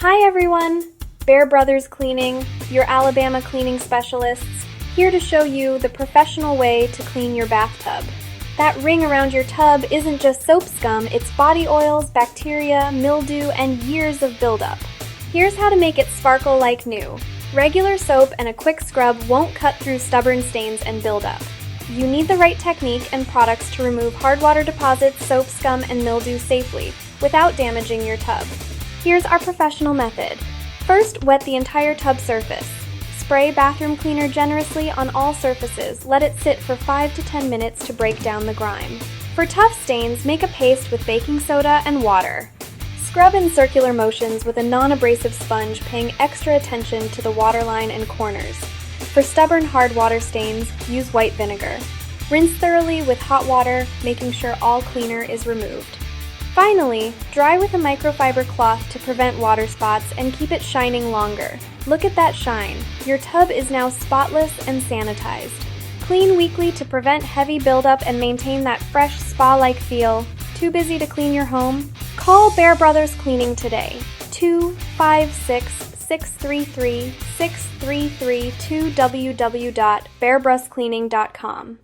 Hi everyone! Bear Brothers Cleaning, your Alabama cleaning specialists, here to show you the professional way to clean your bathtub. That ring around your tub isn't just soap scum, it's body oils, bacteria, mildew, and years of buildup. Here's how to make it sparkle like new. Regular soap and a quick scrub won't cut through stubborn stains and buildup. You need the right technique and products to remove hard water deposits, soap scum, and mildew safely, without damaging your tub. Here's our professional method. First, wet the entire tub surface. Spray bathroom cleaner generously on all surfaces. Let it sit for 5 to 10 minutes to break down the grime. For tough stains, make a paste with baking soda and water. Scrub in circular motions with a non-abrasive sponge, paying extra attention to the waterline and corners. For stubborn hard water stains, use white vinegar. Rinse thoroughly with hot water, making sure all cleaner is removed. Finally, dry with a microfiber cloth to prevent water spots and keep it shining longer. Look at that shine. Your tub is now spotless and sanitized. Clean weekly to prevent heavy buildup and maintain that fresh spa-like feel. Too busy to clean your home? Call Bear Brothers Cleaning today. 256-633-6332 www.bearbruscleaning.com.